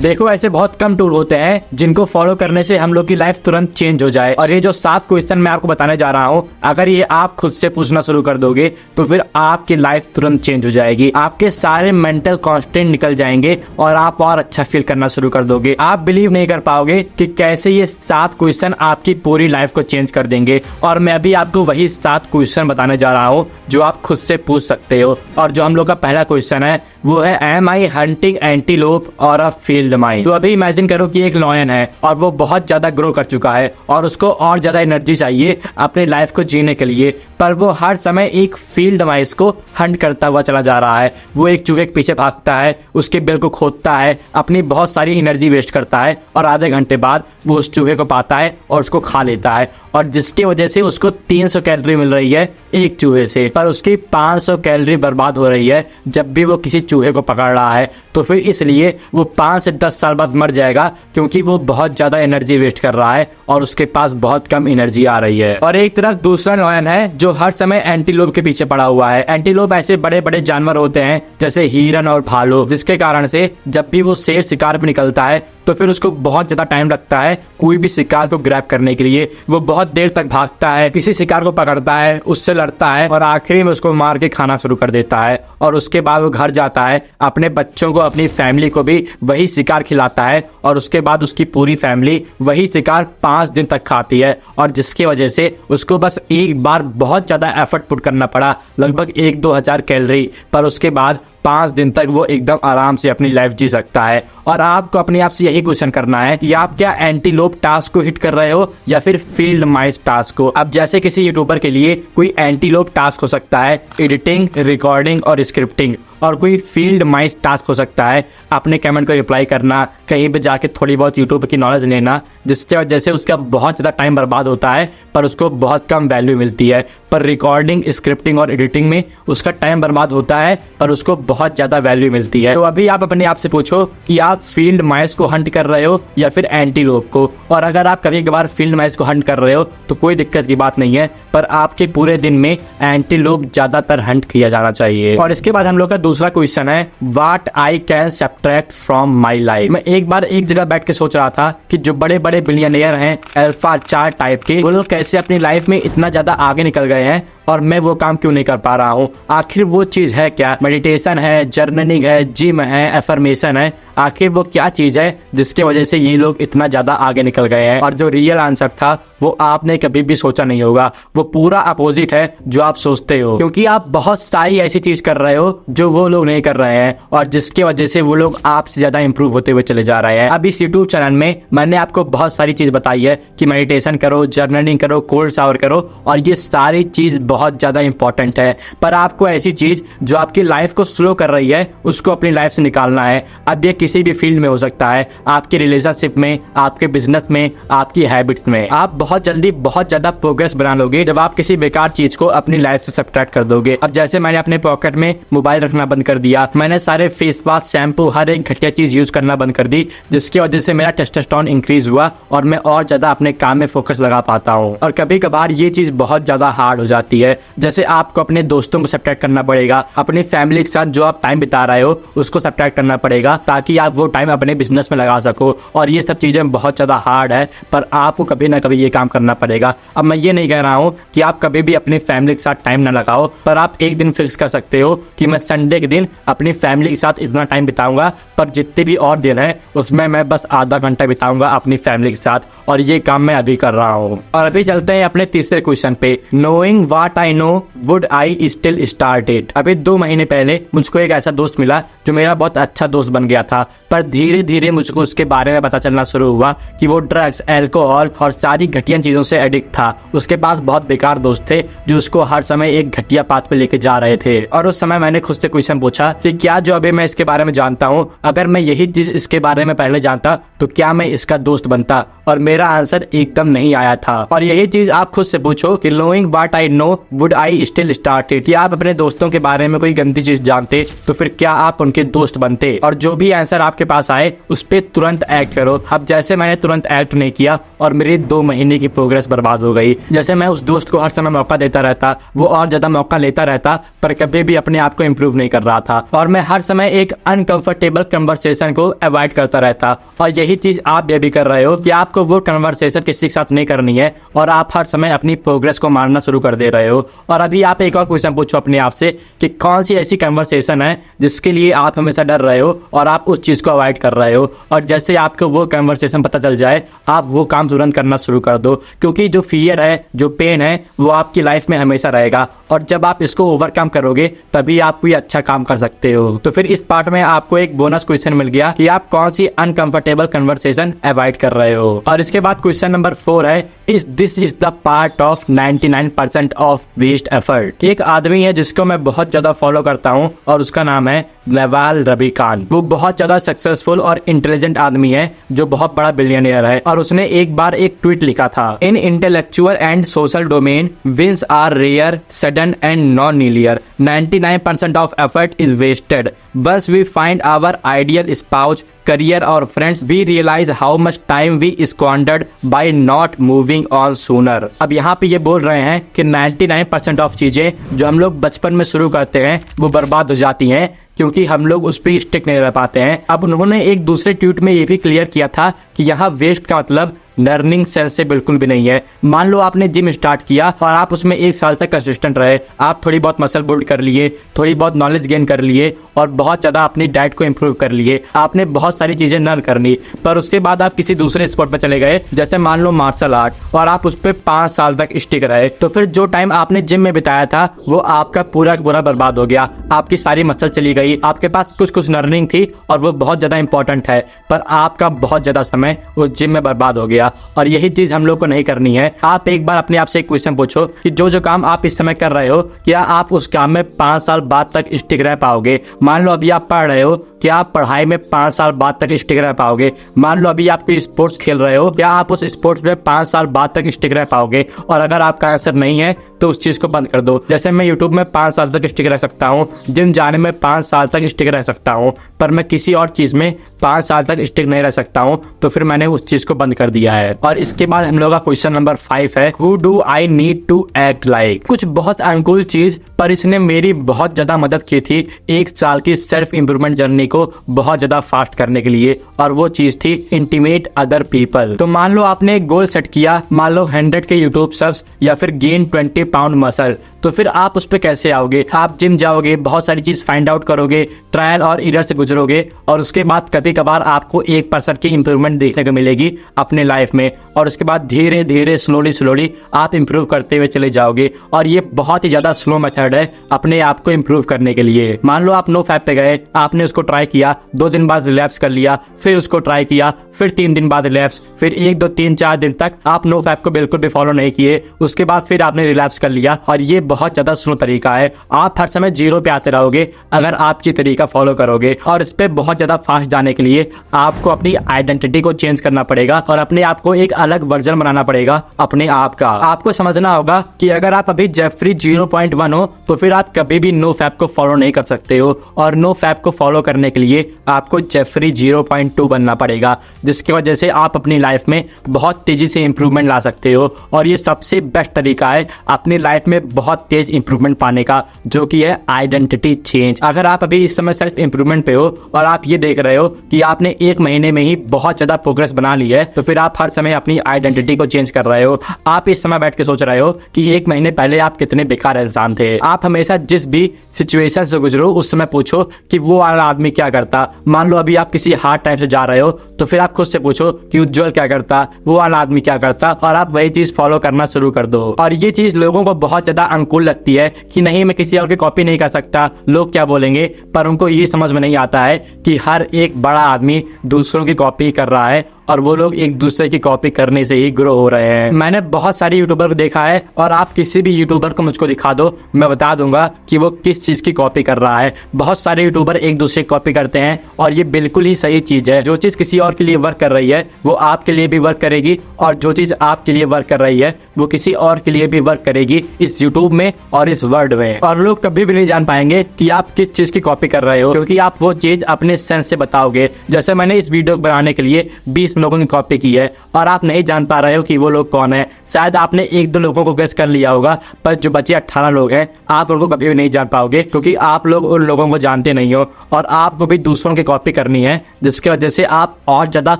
देखो ऐसे बहुत कम टूल होते हैं जिनको फॉलो करने से हम लोग की लाइफ तुरंत चेंज हो जाए। और ये जो 7 क्वेश्चन मैं आपको बताने जा रहा हूँ, अगर ये आप खुद से पूछना शुरू कर दोगे तो फिर आपकी लाइफ तुरंत चेंज हो जाएगी। आपके सारे मेंटल कॉन्स्टेंट निकल जाएंगे और आप और अच्छा फील करना शुरू कर दोगे। आप बिलीव नहीं कर पाओगे कि कैसे ये 7 क्वेश्चन आपकी पूरी लाइफ को चेंज कर देंगे। और मैं अभी आपको वही 7 क्वेश्चन बताने जा रहा हूँ जो आप खुद से पूछ सकते हो। और जो हम लोग का पहला क्वेश्चन है वो है, एम आई हंटिंग एंटीलोप और अ फील्ड माइस। तो अभी इमेजिन करो कि एक लॉयन है और वो बहुत ज्यादा ग्रो कर चुका है और उसको और ज्यादा एनर्जी चाहिए अपने लाइफ को जीने के लिए, पर वो हर समय एक फील्ड माइस को हंट करता हुआ चला जा रहा है। वो एक चूहे के पीछे भागता है, उसके बिल को खोदता है, अपनी बहुत सारी एनर्जी वेस्ट करता है और आधे घंटे बाद वो उस चूहे को पाता है और उसको खा लेता है। और जिसकी वजह से उसको 300 कैलोरी मिल रही है एक चूहे से, पर उसकी 500 कैलोरी बर्बाद हो रही है जब भी वो किसी चूहे को पकड़ रहा है। तो फिर इसलिए वो 5 से 10 साल बाद मर जाएगा, क्योंकि वो बहुत ज्यादा एनर्जी वेस्ट कर रहा है और उसके पास बहुत कम एनर्जी आ रही है। और एक तरफ दूसरा लॉयन है जो हर समय एंटीलोप के पीछे पड़ा हुआ है। एंटीलोप ऐसे बड़े बड़े जानवर होते हैं जैसे हिरन और भालू, जिसके कारण से जब भी वो शेर शिकार पे निकलता है तो फिर उसको बहुत ज्यादा टाइम लगता है कोई भी शिकार को ग्रैब करने के लिए। वो बहुत देर तक भागता है, किसी शिकार को पकड़ता है, उससे लड़ता है और आखिरी में उसको मार के खाना शुरू कर देता है। और उसके बाद वो घर जाता है, अपने बच्चों को, अपनी फैमिली को भी वही शिकार खिलाता है और उसके बाद उसकी पूरी फैमिली वही शिकार 5 दिन तक खाती है। और जिसकी वजह से उसको बस एक बार बहुत ज्यादा एफर्ट पुट करना पड़ा, लगभग 1-2 हजार कैलोरी, पर उसके बाद 5 दिन तक वो एकदम आराम से अपनी लाइफ जी सकता है। और आपको अपने आप से यही क्वेश्चन करना है कि आप क्या एंटीलोप टास्क को हिट कर रहे हो या फिर फील्ड माइस टास्क को। अब जैसे किसी यूट्यूबर के लिए कोई एंटीलोप टास्क हो सकता है एडिटिंग, रिकॉर्डिंग और स्क्रिप्टिंग, और कोई फील्ड माइस टास्क हो सकता है अपने कमेंट को रिप्लाई करना, कहीं पे जाके थोड़ी बहुत यूट्यूब की नॉलेज लेना, जिसकी वजह से उसका बहुत ज़्यादा टाइम बर्बाद होता है पर उसको बहुत कम वैल्यू मिलती है। पर रिकॉर्डिंग, स्क्रिप्टिंग और एडिटिंग में उसका टाइम बर्बाद होता है पर उसको बहुत ज़्यादा वैल्यू मिलती है। तो अभी आप अपने आप से पूछो कि आप फील्ड माइस को हंट कर रहे हो या फिर एंटीलोप को। और अगर आप कभी कभार फील्ड माइस को हंट कर रहे हो तो कोई दिक्कत की बात नहीं है, पर आपके पूरे दिन में एंटीलोप ज्यादातर हंट किया जाना चाहिए। और इसके बाद हम लोग का दूसरा क्वेश्चन है, what I can subtract from my life. मैं एक बार एक जगह बैठ के सोच रहा था कि जो बड़े बड़े बिलियनियर हैं अल्फा 4 टाइप के, वो लोग कैसे अपनी लाइफ में इतना ज्यादा आगे निकल गए हैं और मैं वो काम क्यों नहीं कर पा रहा हूँ। आखिर वो चीज है क्या? मेडिटेशन है, जर्नलिंग है, जिम है, एफर्मेशन है, आखिर वो क्या चीज है जिसकी वजह से ये लोग इतना ज्यादा आगे निकल गए हैं? और जो रियल आंसर था वो आपने कभी भी सोचा नहीं होगा, वो पूरा अपोजिट है जो आप सोचते हो। क्योंकि आप बहुत सारी ऐसी चीज कर रहे हो जो वो लोग नहीं कर रहे हैं और जिसकी वजह से वो लोग आपसे ज्यादा इंप्रूव होते हुए चले जा रहे हैं। अब इस यूट्यूब चैनल में मैंने आपको बहुत सारी चीज बताई है कि मेडिटेशन करो, जर्नलिंग करो, कोल्ड शावर करो, और ये सारी चीज बहुत ज्यादा इंपॉर्टेंट है। पर आपको ऐसी चीज जो आपकी लाइफ को स्लो कर रही है उसको अपनी लाइफ से निकालना है। अब ये किसी भी फील्ड में हो सकता है, आपके रिलेशनशिप में, आपके बिजनेस में, आपकी हैबिट्स में। आप बहुत जल्दी बहुत ज्यादा प्रोग्रेस बना लोगे जब आप किसी बेकार चीज को अपनी लाइफ से सब्ट्रैक्ट कर दोगे। अब जैसे मैंने अपने पॉकेट में मोबाइल रखना बंद कर दिया, मैंने सारे फेस वॉश, शैम्पू, हर एक घटिया चीज यूज करना बंद कर दी, जिसकी वजह से मेरा टेस्टोस्टेरोन इंक्रीज हुआ और मैं और ज्यादा अपने काम में फोकस लगा पाता हूँ। और कभी कभार ये चीज बहुत ज्यादा हार्ड हो जाती है, जैसे आपको अपने दोस्तों को सब्ट्रैक्ट करना पड़ेगा, अपनी फैमिली के साथ जो आप टाइम बिता रहे हो उसको सब्ट्रैक्ट करना पड़ेगा ताकि आप वो टाइम अपने बिजनेस में लगा सको। और ये सब चीजें बहुत ज्यादा हार्ड है, पर आपको कभी ना कभी ये काम करना पड़ेगा। अब मैं ये नहीं कह रहा हूँ कि आप कभी भी अपनी फैमिली के साथ टाइम ना लगाओ, पर आप एक दिन फिक्स कर सकते हो कि मैं संडे के दिन अपनी फैमिली के साथ इतना टाइम बिताऊंगा, पर जितने भी और दिन है उसमें मैं बस आधा घंटा बिताऊंगा अपनी फैमिली के साथ। और ये काम मैं अभी कर रहा हूँ। और अभी चलते हैं अपने तीसरे क्वेश्चन पे, knowing what I know would I still start it. अभी 2 महीने पहले मुझको एक ऐसा दोस्त मिला जो मेरा बहुत अच्छा दोस्त बन गया था, पर धीरे धीरे मुझको उसके बारे में पता चलना शुरू हुआ कि वो ड्रग्स, अल्कोहल और सारी घटिया चीजों से एडिक्ट था। उसके पास बहुत बेकार दोस्त थे जो उसको हर समय एक घटिया पाथ पे लेके जा रहे थे। और उस समय मैंने खुद से क्वेश्चन पूछा कि क्या जो अभी मैं इसके बारे में जानता हूँ, अगर मैं यही चीज इसके बारे में पहले जानता तो क्या मैं इसका दोस्त बनता? और मेरा आंसर एकदम नहीं आया था। और यही चीज आप खुद से पूछो कि knowing what I know would I still start it. या आप अपने दोस्तों के बारे में कोई गंदी चीज जानते तो फिर क्या आप उनके दोस्त बनते? और जो भी आंसर प्रेशर आपके पास आए उस पर तुरंत एक्ट करो। अब जैसे मैंने तुरंत एक्ट नहीं किया और मेरी 2 महीने की प्रोग्रेस बर्बाद हो गई। जैसे मैं उस दोस्त को हर समय मौका देता रहता, वो और ज्यादा मौका लेता रहता, पर कभी भी अपने आप को इम्प्रूव नहीं कर रहा था और मैं हर समय एक अनकंफर्टेबल कन्वर्सेशन को अवॉइड करता रहता। और यही चीज आप भी कर रहे हो कि आपको वो कन्वर्सेशन किसी के साथ नहीं करनी है और आप हर समय अपनी प्रोग्रेस को मारना शुरू कर दे रहे हो। और अभी आप एक और क्वेश्चन पूछो अपने आप से कि कौन सी ऐसी कन्वर्सेशन है जिसके लिए आप हमेशा डर रहे हो और आप उस चीज को अवॉइड कर रहे हो। और जैसे आपको वो कन्वर्सेशन पता चल जाए, आप वो काम तुरंत करना शुरू कर दो, क्योंकि जो फियर है, जो पेन है, वो आपकी लाइफ में हमेशा रहेगा और जब आप इसको ओवरकम करोगे तभी आप कोई अच्छा काम कर सकते हो। तो फिर इस पार्ट में आपको एक बोनस क्वेश्चन मिल गया कि आप कौन सी अनकंफर्टेबल कन्वर्सेशन अवॉइड कर रहे हो। और इसके बाद क्वेश्चन नंबर 4 है, this is the part of 99% of waste effort. एक आदमी है जिसको मैं बहुत ज्यादा फॉलो करता हूँ और उसका नाम है नवाल रविकान। वो बहुत ज्यादा सक्सेसफुल और इंटेलिजेंट आदमी है जो बहुत बड़ा बिलियनियर है और उसने एक बार एक ट्वीट लिखा था, in intellectual and social domain wins are rare, sudden and non linear. 99% of effort is wasted. बस we find our ideal spouse, career और friends, we realise how much time we squandered by not moving on sooner. अब यहाँ पे ये बोल रहे हैं कि 99% ऑफ चीजें जो हम लोग बचपन में शुरू करते हैं वो बर्बाद हो जाती हैं क्योंकि हम लोग उस पर स्टिक नहीं रह पाते हैं। अब उन्होंने एक दूसरे ट्वीट में ये भी क्लियर किया था कि यहाँ वेस्ट का मतलब लर्निंग सेल से बिल्कुल भी नहीं है। मान लो आपने जिम स्टार्ट किया और आप उसमें 1 साल तक कंसिस्टेंट रहे, आप थोड़ी बहुत मसल बिल्ड कर लिए, थोड़ी बहुत नॉलेज गेन कर लिए और बहुत ज़्यादा अपनी डाइट को इम्प्रूव कर लिए, आपने बहुत सारी चीज़ें लर्न कर ली, पर उसके बाद आप किसी दूसरे स्पोर्ट पर चले गए, जैसे मान लो मार्शल आर्ट, और आप उस पर 5 साल तक स्टिक रहे, तो फिर जो टाइम आपने जिम में बिताया था वो आपका पूरा बर्बाद हो गया। आपकी सारी मसल चली गई, आपके पास कुछ लर्निंग थी और वो बहुत ज़्यादा इंपॉर्टेंट है, पर आपका बहुत ज़्यादा समय उस जिम में बर्बाद हो गया। और यही चीज हम लोग को नहीं करनी है। आप एक बार अपने आप से एक क्वेश्चन पूछो कि जो काम आप इस समय कर रहे हो, क्या आप उस काम में 5 साल बाद तक स्टिक रह पाओगे? मान लो अभी आप पढ़ रहे हो, क्या आप पढ़ाई में 5 साल बाद तक स्टिक रह पाओगे? मान लो अभी आप कोई स्पोर्ट्स खेल रहे हो, क्या आप उस स्पोर्ट्स में 5 साल बाद तक स्टिक रह पाओगे? और अगर आपका आंसर नहीं है तो उस चीज को बंद कर दो। जैसे मैं यूट्यूब में 5 साल तक स्टिक रह सकता हूँ, जिम जाने में 5 साल तक स्टिक रह सकता हूँ, पर मैं किसी और चीज में 5 साल तक स्टिक नहीं रह सकता हूँ, तो फिर मैंने उस चीज को बंद कर दिया है। और इसके बाद हम लोग का क्वेश्चन नंबर 5 है, who do I need to act like? कुछ बहुत अनुकूल चीज, पर इसने मेरी बहुत ज्यादा मदद की थी 1 साल की सेल्फ इंप्रूवमेंट जर्नी को बहुत ज्यादा फास्ट करने के लिए, और वो चीज थी इंटीमेट अदर पीपल। तो मान लो आपने एक गोल सेट किया, मान लो 100 के यूट्यूब सब्स या फिर गेन 20 पाउंड मसल, तो फिर आप उस पर कैसे आओगे? आप जिम जाओगे, बहुत सारी चीज फाइंड आउट करोगे, ट्रायल और एरर से गुजरोगे, और उसके बाद कभी कभार आपको 1% की इंप्रूवमेंट देखने को मिलेगी अपने लाइफ में, और उसके बाद धीरे धीरे स्लोली आप इंप्रूव करते हुए चले जाओगे। और ये बहुत ही ज्यादा स्लो मेथड है अपने आप को इंप्रूव करने के लिए। मान लो आप नो फैप पे गए, आपने उसको ट्राई किया, 2 दिन बाद रिलैप्स कर लिया, फिर उसको ट्राई किया, फिर 3 दिन बाद रिलैप्स, फिर 1 2 3 4 दिन तक आप नो फैप को बिल्कुल भी फॉलो नहीं किए, उसके बाद फिर आपने रिलैप्स कर लिया। और ये बहुत ज्यादा स्लो तरीका है, आप हर समय 0 पे आते रहोगे अगर आप ये तरीका फॉलो करोगे। और इस पे बहुत ज्यादा फास्ट जाने के लिए आपको अपनी आइडेंटिटी को चेंज करना पड़ेगा और अपने आप को एक अलग वर्जन बनाना पड़ेगा अपने आप का। आपको समझना होगा कि अगर आप अभी जेफरी 0.1 हो तो फिर आप कभी भी नो फैप को फॉलो नहीं कर सकते हो, और नो फैप को फॉलो करने के लिए आपको जेफरी 0.2 बनना पड़ेगा, जिसकी वजह से आप अपनी लाइफ में बहुत तेजी से इंप्रूवमेंट ला सकते हो। और ये सबसे बेस्ट तरीका है अपनी लाइफ में बहुत तेज इंप्रूवमेंट पाने का, जो कि है आइडेंटिटी चेंज। अगर आप अभी इस समय सेल्फ इंप्रूवमेंट पे हो और आप ये देख रहे हो कि आपने 1 महीने में ही बहुत ज्यादा प्रोग्रेस बना ली है, तो फिर आप हर समय अपनी आइडेंटिटी को चेंज कर रहे हो। आप इस समय बैठ के सोच रहे हो कि 1 महीने पहले आप कितने बेकार इंसान थे। आप हमेशा जिस भी सिचुएशन से गुजरो उस समय पूछो कि वो वाला आदमी क्या करता। मान लो अभी आप किसी हार्ड टाइम से जा रहे हो, तो फिर आप खुद से पूछो कि उज्जवल क्या करता, वो वाला आदमी क्या करता, और आप वही चीज फॉलो करना शुरू कर दो। और ये चीज लोगों को बहुत ज्यादा अनुकूल लगती है कि नहीं मैं किसी और की कॉपी नहीं कर सकता, लोग क्या बोलेंगे, पर उनको ये समझ में नहीं आता है कि हर एक बड़ा आदमी दूसरों की कॉपी कर रहा है और वो लोग एक दूसरे की कॉपी करने से ही ग्रो हो रहे हैं। मैंने बहुत सारे यूट्यूबर को देखा है और आप किसी भी यूट्यूबर को मुझको दिखा दो, मैं बता दूंगा कि वो किस चीज की कॉपी कर रहा है। बहुत सारे यूट्यूबर एक दूसरे की कॉपी करते हैं और ये बिल्कुल ही सही चीज है। जो चीज किसी और के लिए वर्क कर रही है वो आपके लिए भी वर्क करेगी, और जो चीज आपके लिए वर्क कर रही है वो किसी और के लिए भी वर्क करेगी इस यूट्यूब में और इस वर्ल्ड में। और लोग कभी भी नहीं जान पाएंगे कि आप किस चीज की कॉपी कर रहे हो, क्योंकि आप वो चीज अपने सेंस से बताओगे। जैसे मैंने इस वीडियो बनाने के लिए 20 लोगों की कॉपी की है और आप नहीं जान पा रहे हो कि वो लोग कौन है। शायद आपने 1-2 लोगों को गेस कर लिया होगा, पर जो बचे 18 लोग हैं आप उनको कभी भी नहीं जान पाओगे, क्योंकि आप लोग उन लोगों को जानते नहीं हो और आपको भी दूसरों की कॉपी करनी है, जिसकी वजह से आप और ज्यादा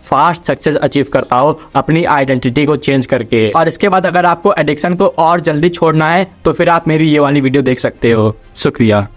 फास्ट सक्सेस अचीव कर पाओ अपनी आइडेंटिटी को चेंज करके। और इसके बाद अगर आपको एडिक्शन को और जल्दी छोड़ना है तो फिर आप मेरी ये वाली वीडियो देख सकते हो। शुक्रिया।